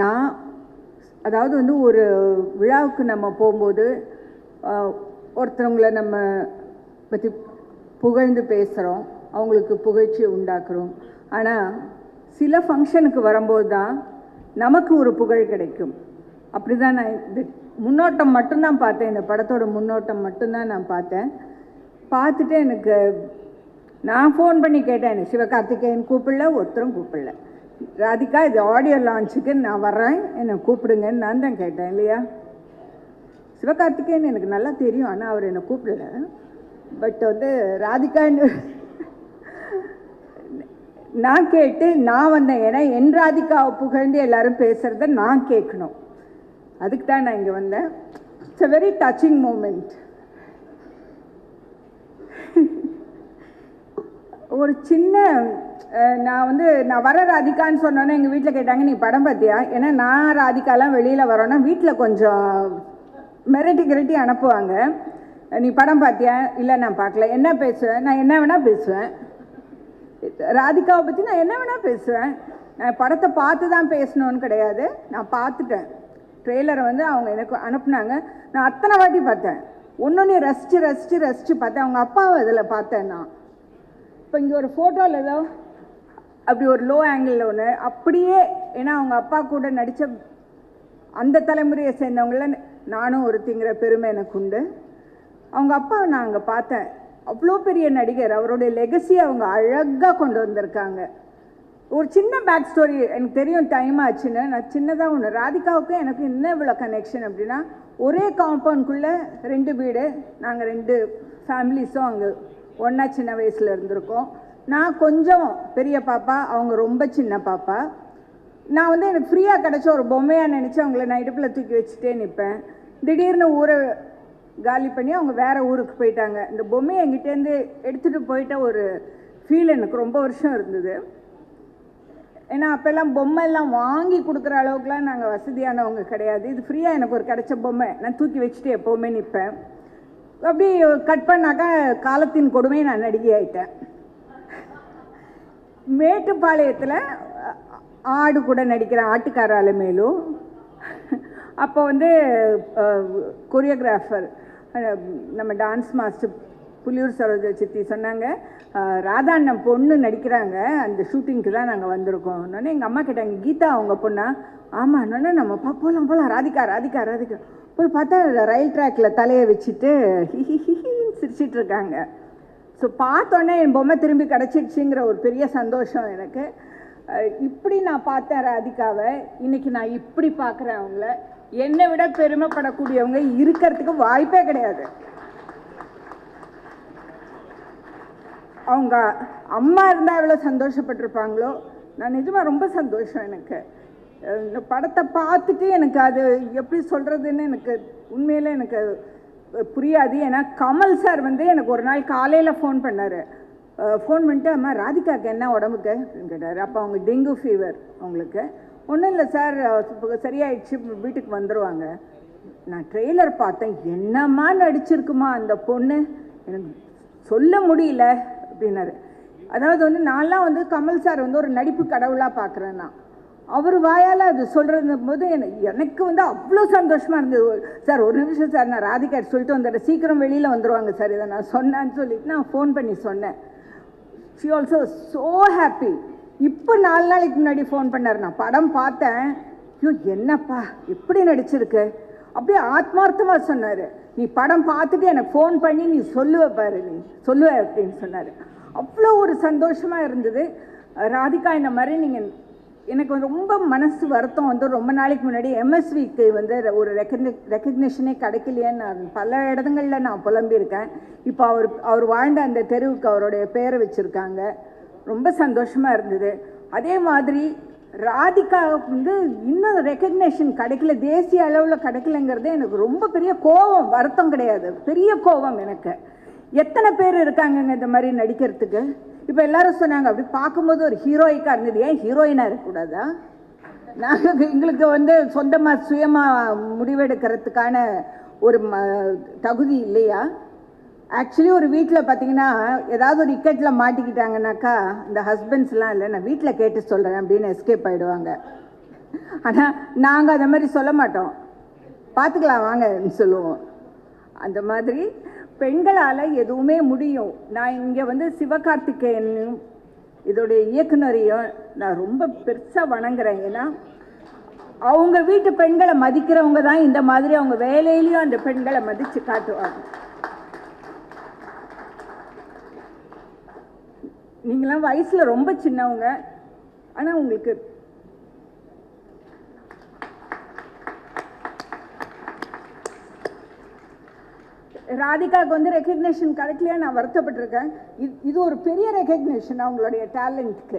நான் அதாவது வந்து ஒரு விழாவுக்கு நம்ம போகும்போது ஒருத்தவங்களை நம்ம பற்றி புகழ்ந்து பேசுகிறோம், அவங்களுக்கு புகழ்ச்சியை உண்டாக்குறோம். ஆனால் சில ஃபங்க்ஷனுக்கு வரும்போது தான் நமக்கு ஒரு புகழ் கிடைக்கும். அப்படி தான் நான் இந்த முன்னோட்டம் மட்டும்தான் பார்த்தேன், இந்த படத்தோட முன்னோட்டம் மட்டும்தான் நான் பார்த்தேன். பார்த்துட்டு எனக்கு நான் ஃபோன் பண்ணி கேட்டேன், எனக்கு சிவகார்த்திகேயன் கூப்பிடல, ஒருத்தரும் கூப்பிடல. ராதிகா இது ஆடியோ லான்ச்சுக்கு நான் வர்றேன், என்னை கூப்பிடுங்கன்னு நான் தான் கேட்டேன் இல்லையா. சிவகார்த்திகேயன் எனக்கு நல்லா தெரியும், ஆனால் அவர் என்னை கூப்பிடல. பட் வந்து ராதிகான்னு நான் கேட்டு நான் வந்தேன். ஏன்னா என் ராதிகாவை புகழ்ந்து எல்லாரும் பேசுகிறத நான் கேட்கணும், அதுக்கு தான் நான் இங்கே வந்தேன். It's a very touching moment. ஒரு சின்ன நான் வர ராதிகான்னு சொன்னோன்னே எங்கள் வீட்டில் கேட்டாங்க, நீ படம் பார்த்தியா? ஏன்னா நான் ராதிகாலாம் வெளியில் வரோன்னா வீட்டில் கொஞ்சம் மிரட்டி அனுப்புவாங்க. நீ படம் பார்த்தியா? இல்லை நான் பார்க்கல. என்ன பேசுவேன்? நான் என்ன வேணால் பேசுவேன். ராதிகாவை பற்றி நான் என்ன வேணால் பேசுவேன். நான் படத்தை பார்த்து தான் பேசணுன்னு கிடையாது, நான் பார்த்துட்டேன். ட்ரெய்லரை வந்து அவங்க எனக்கு அனுப்புனாங்க, நான் அத்தனை வாட்டி பார்த்தேன். ஒன்று ரசித்து பார்த்தேன். அவங்க அப்பாவை அதில் பார்த்தேன் நான். இப்போ இங்கே ஒரு ஃபோட்டோவில் ஏதோ அப்படி ஒரு லோ ஆங்கிளில் ஒன்று அப்படியே, ஏன்னா அவங்க அப்பா கூட நடித்த அந்த தலைமுறையை சேர்ந்தவங்கள நானும் ஒருத்திங்கிற பெருமை எனக்கு உண்டு. அவங்க அப்பாவை நான் அங்கே பார்த்தேன். அவ்வளோ பெரிய நடிகர், அவருடைய லெகசியை அவங்க அழகாக கொண்டு வந்திருக்காங்க. ஒரு சின்ன பேக் ஸ்டோரி எனக்கு தெரியும், டைம் ஆச்சுன்னு. நான் சின்னதாக ஒன்று, ராதிகாவுக்கு எனக்கு இன்னும் இவ்வளோ கனெக்ஷன் அப்படின்னா, ஒரே காம்பவுண்ட்குள்ளே 2 வீடு, நாங்கள் 2 ஃபேமிலிஸும் அங்கே ஒன்றா சின்ன வயசில் இருந்திருக்கோம். நான் கொஞ்சம் பெரிய பாப்பா, அவங்க ரொம்ப சின்ன பாப்பா. நான் வந்து எனக்கு ஃப்ரீயாக கிடச்ச ஒரு பொம்மையாக நினச்சி அவங்கள நான் இடுப்பில் தூக்கி வச்சுட்டே நிற்பேன். திடீர்னு ஊரை காலி பண்ணி அவங்க வேறு ஊருக்கு போயிட்டாங்க. இந்த பொம்மையை எங்கிட்டேருந்து எடுத்துகிட்டு போயிட்ட ஒரு ஃபீல் எனக்கு ரொம்ப வருஷம் இருந்தது. ஏன்னா அப்போல்லாம் பொம்மை எல்லாம் வாங்கி கொடுக்குற அளவுக்குலாம் நாங்கள் வசதியானவங்க கிடையாது. இது ஃப்ரீயாக எனக்கு ஒரு கிடைச்ச பொம்மை, நான் தூக்கி வச்சுட்டு எப்போவுமே நிற்பேன். அப்படி கட் பண்ணாக்கா காலத்தின் கொடுமையை நான் நடிகை ஆகிட்டேன். மேட்டுப்பாளையத்தில் ஆடு கூட நடிக்கிறேன், ஆட்டுக்கார அலமேலும். அப்போ வந்து கொரியோகிராஃபர் நம்ம டான்ஸ் மாஸ்டர் புலியூர் சரோஜா சித்தி சொன்னாங்க, ராதா அண்ணன் பொண்ணு நடிக்கிறாங்க, அந்த ஷூட்டிங்க்கு தான் நாங்கள் வந்திருக்கோம். உடனே எங்கள் அம்மா கேட்டாங்க, கீதா அவங்க பொண்ணா? ஆமாம். உடனே நம்ம போகலாம் ராதிகா போய் பார்த்தா ரயில் ட்ராக்கில் தலையை வச்சுட்டு ஹிஹின்னு சிரிச்சிட்டு இருக்காங்க. ஸோ பார்த்தோன்னே என் பொம்மை திரும்பி கிடச்சிடுச்சிங்கிற ஒரு பெரிய சந்தோஷம் எனக்கு. இப்படி நான் பார்த்தேன் ராதிகாவை, இன்றைக்கி நான் இப்படி பார்க்குறேன் அவங்கள. என்னை விட பெருமைப்படக்கூடியவங்க இருக்கிறதுக்கு வாய்ப்பே கிடையாது. அவங்க அம்மா இருந்தால் எவ்வளோ சந்தோஷப்பட்டிருப்பாங்களோ, நான் நிஜமாக ரொம்ப சந்தோஷம் எனக்கு. இந்த படத்தை பார்த்துட்டு எனக்கு அது எப்படி சொல்கிறதுன்னு எனக்கு உண்மையிலே எனக்கு புரியாது. ஏன்னா கமல் சார் வந்து எனக்கு ஒரு நாள் காலையில் ஃபோன் பண்ணார். ஃபோன் பண்ணிட்டு, அம்மா ராதிகாவுக்கு என்ன உடம்புக்கு அப்படின்னு கேட்டார். அப்போ அவங்க டெங்கு ஃபீவர் அவங்களுக்கு. ஒன்றும் இல்லை சார், சரியாயிடுச்சு, வீட்டுக்கு வந்துடுவாங்க. நான் ட்ரெய்லர் பார்த்தேன், என்னம்மா நடிச்சிருக்குமா அந்த பொண்ணு, எனக்கு சொல்ல முடியல அப்படின்னாரு. அதாவது வந்து நான்லாம் வந்து கமல் சார் வந்து ஒரு நடிப்பு கடவுளாக பார்க்குறேன். நான் அவர் வாயால் அது சொல்கிறது போது எனக்கு வந்து அவ்வளோ சந்தோஷமாக இருந்தது. சார் ஒரு நிமிஷம் சார், நான் ராதிகா சொல்லிட்டு வந்துடுறேன், சீக்கிரம் வெளியில் வந்துடுவாங்க சார், இதை நான் சொன்னேன்னு சொல்லிட்டு நான் ஃபோன் பண்ணி சொன்னேன். She also so happy. இப்போ 4 நாளைக்கு முன்னாடி ஃபோன் பண்ணார். நான் படம் பார்த்தேன், ஐயோ என்னப்பா எப்படி நடிச்சிருக்கு, அப்படியே ஆத்மார்த்தமாக சொன்னார். நீ படம் பார்த்துட்டு எனக்கு ஃபோன் பண்ணி நீ சொல்லுவ பாரு, நீ சொல்லுவ அப்படின்னு சொன்னார். அவ்வளோ ஒரு சந்தோஷமாக இருந்தது. ராதிகா இந்த மாதிரி நீங்கள் எனக்கு ரொம்ப மனசு வருத்தம் வந்து ரொம்ப நாளைக்கு முன்னாடி எம்எஸ்விக்கு வந்து ஒரு ரெக்கக்னிஷனே கிடைக்கலையேன்னு நான் பல இடங்களில் நான் புலம்பியிருக்கேன். இப்போ அவர் வாழ்ந்த அந்த தெருவுக்கு அவருடைய பேரை வச்சுருக்காங்க. ரொம்ப சந்தோஷமாக இருந்தது. அதே மாதிரி ராதிகா வந்து இன்னும் ரெக்கக்னேஷன் கிடைக்கல, தேசிய அளவில் கிடைக்கலங்கிறது எனக்கு ரொம்ப பெரிய கோபம், வருத்தம் கிடையாது, பெரிய கோபம் எனக்கு. எத்தனை பேர் இருக்காங்கங்க இந்த மாதிரி நடிக்கிறதுக்கு. இப்போ எல்லாரும் சொன்னாங்க, அப்படி பார்க்கும்போது ஒரு ஹீரோயிக்காக இருந்தது, ஏன் ஹீரோயினாக இருக்கக்கூடாதா? நாங்கள் எங்களுக்கு வந்து சொந்தமாக சுயமாக முடிவெடுக்கிறதுக்கான ஒரு தகுதி இல்லையா? ஆக்சுவலி ஒரு வீட்டில் பார்த்தீங்கன்னா ஏதாவது ஒரு இக்கட்டில் மாட்டிக்கிட்டாங்கனாக்கா இந்த ஹஸ்பண்ட்ஸ்லாம் இல்லை, நான் வீட்டில் கேட்டு சொல்கிறேன் அப்படின்னு எஸ்கேப் ஆகிடுவாங்க. ஆனால் நாங்கள் அந்த மாதிரி சொல்ல மாட்டோம், பார்த்துக்கலாம் வாங்கன்னு சொல்லுவோம். அந்த மாதிரி பெண்களால் எதுவுமே முடியும். நான் இங்கே வந்து சிவகார்த்திகேயனையும் இதோடைய இயக்குனரையும் நான் ரொம்ப பெருசாக வணங்குறேன். ஏன்னா அவங்க வீட்டு பெண்களை மதிக்கிறவங்க தான் இந்த மாதிரி அவங்க வேலையிலையும் அந்த பெண்களை மதித்து காட்டுவாங்க. நீங்களாம் வயசில் ரொம்ப சின்னவங்க, ஆனால் உங்களுக்கு ராதிகாவுக்கு வந்து ரெக்கக்னேஷன் கிடைக்கலையா நான் வருத்தப்பட்டிருக்கேன். இது ஒரு பெரிய ரெக்கக்னேஷன் அவங்களுடைய டேலண்ட்க்கு.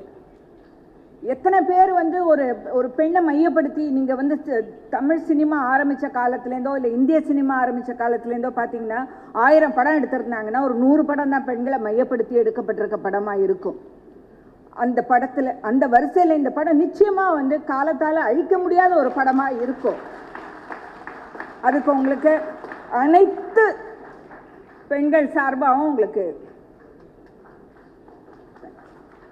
எத்தனை பேர் வந்து ஒரு ஒரு பெண்ணை மையப்படுத்தி நீங்கள் வந்து தமிழ் சினிமா ஆரம்பித்த காலத்துலேருந்தோ இல்லை இந்திய சினிமா ஆரம்பித்த காலத்துலேருந்தோ பார்த்தீங்கன்னா 1000 படம் எடுத்திருந்தாங்கன்னா ஒரு 100 படம் தான் பெண்களை மையப்படுத்தி எடுக்கப்பட்டிருக்க படமாக இருக்கும். அந்த படத்தில் அந்த வரிசையில் இந்த படம் நிச்சயமாக வந்து காலத்தால் அழிக்க முடியாத ஒரு படமாக இருக்கும். அதுக்கு உங்களுக்கு அனைத்து பெண்கள் சார்பாகவும் உங்களுக்கு